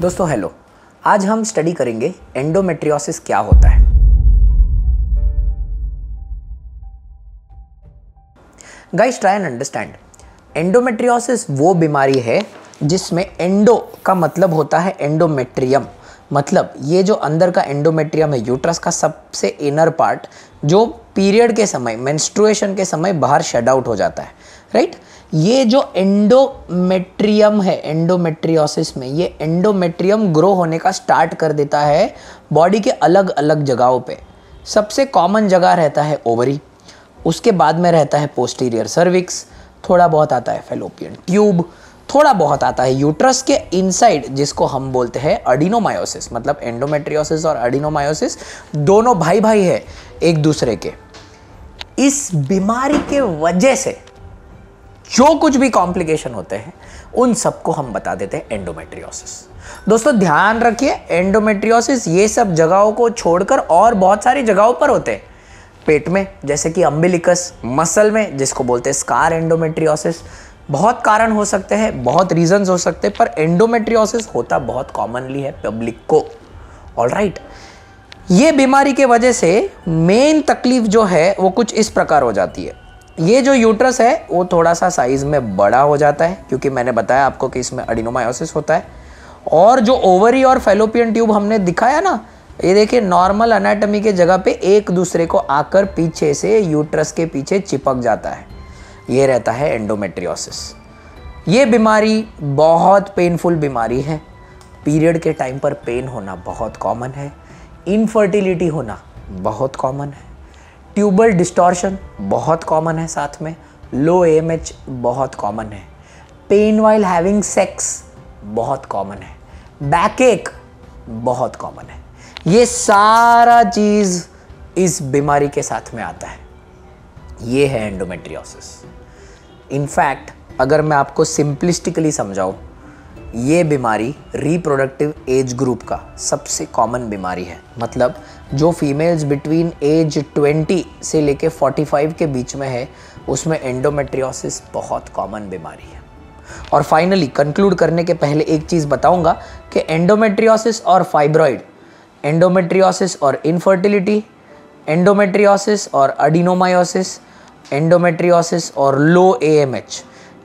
दोस्तों हेलो, आज हम स्टडी करेंगे एंडोमेट्रियोसिस क्या होता है। Guys try and understand, endometriosis वो बीमारी है जिसमें एंडो का मतलब होता है एंडोमेट्रियम, मतलब ये जो अंदर का एंडोमेट्रियम है, यूट्रस का सबसे इनर पार्ट, जो पीरियड के समय, मेंस्ट्रुएशन के समय बाहर शेड आउट हो जाता है, राइट। ये जो एंडोमेट्रियम है, एंडोमेट्रियोसिस में ये एंडोमेट्रियम ग्रो होने का स्टार्ट कर देता है बॉडी के अलग अलग जगहों पे। सबसे कॉमन जगह रहता है ओवरी, उसके बाद में रहता है पोस्टीरियर सर्विक्स, थोड़ा बहुत आता है फैलोपियन ट्यूब, थोड़ा बहुत आता है यूट्रस के इनसाइड जिसको हम बोलते हैं एडिनोमायोसिस। मतलब एंडोमेट्रियोसिस और एडिनोमायोसिस दोनों भाई भाई है एक दूसरे के। इस बीमारी के वजह से जो कुछ भी कॉम्प्लिकेशन होते हैं उन सबको हम बता देते हैं एंडोमेट्रियोसिस। दोस्तों ध्यान रखिए, एंडोमेट्रियोसिस ये सब जगहों को छोड़कर और बहुत सारी जगहों पर होते हैं। पेट में जैसे कि अम्बिलिकस, मसल में जिसको बोलते हैं स्कार एंडोमेट्रियोसिस। बहुत कारण हो सकते हैं, बहुत रीजंस हो सकते हैं, पर एंडोमेट्रियोसिस होता बहुत कॉमनली है पब्लिक को। ऑलराइट, ये बीमारी के वजह से मेन तकलीफ जो है वो कुछ इस प्रकार हो जाती है। ये जो यूट्रस है वो थोड़ा सा साइज में बड़ा हो जाता है, क्योंकि मैंने बताया आपको कि इसमें एडिनोमायोसिस होता है। और जो ओवरी और फैलोपियन ट्यूब हमने दिखाया ना, ये देखिए नॉर्मल एनाटॉमी के जगह पे एक दूसरे को आकर पीछे से यूट्रस के पीछे चिपक जाता है। ये रहता है एंडोमेट्रियोसिस। ये बीमारी बहुत पेनफुल बीमारी है। पीरियड के टाइम पर पेन होना बहुत कॉमन है, इनफर्टिलिटी होना बहुत कॉमन है, ट्यूबल डिस्टॉर्शन बहुत कॉमन है, साथ में लो AMH बहुत कॉमन है, पेन वाइल हैविंग सेक्स बहुत कॉमन है, बैक एक बहुत कॉमन है। ये सारा चीज इस बीमारी के साथ में आता है। ये है एंडोमेट्रियोसिस। इनफैक्ट अगर मैं आपको सिंपलिस्टिकली समझाऊं, ये बीमारी रिप्रोडक्टिव एज ग्रुप का सबसे कॉमन बीमारी है। मतलब जो फीमेल्स बिटवीन एज 20 से लेके 45 के बीच में है, उसमें एंडोमेट्रियोसिस बहुत कॉमन बीमारी है। और फाइनली कंक्लूड करने के पहले एक चीज़ बताऊंगा कि एंडोमेट्रियोसिस और फाइब्रॉइड, एंडोमेट्रियोसिस और इनफर्टिलिटी, एंडोमेट्रियोसिस और एडिनोमायोसिस, एंडोमेट्रियोसिस और लो AMH,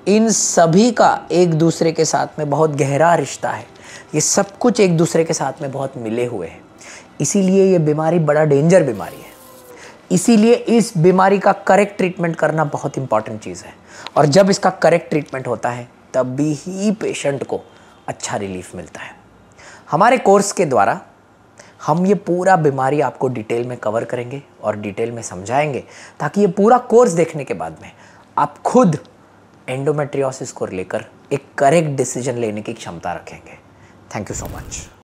इन सभी का एक दूसरे के साथ में बहुत गहरा रिश्ता है। ये सब कुछ एक दूसरे के साथ में बहुत मिले हुए हैं। इसीलिए ये बीमारी बड़ा डेंजर बीमारी है। इसीलिए इस बीमारी का करेक्ट ट्रीटमेंट करना बहुत इंपॉर्टेंट चीज़ है। और जब इसका करेक्ट ट्रीटमेंट होता है तभी ही पेशेंट को अच्छा रिलीफ मिलता है। हमारे कोर्स के द्वारा हम ये पूरा बीमारी आपको डिटेल में कवर करेंगे और डिटेल में समझाएंगे, ताकि ये पूरा कोर्स देखने के बाद में आप खुद एंडोमेट्रियोसिस को लेकर एक करेक्ट डिसीजन लेने की क्षमता रखेंगे। Thank you so much.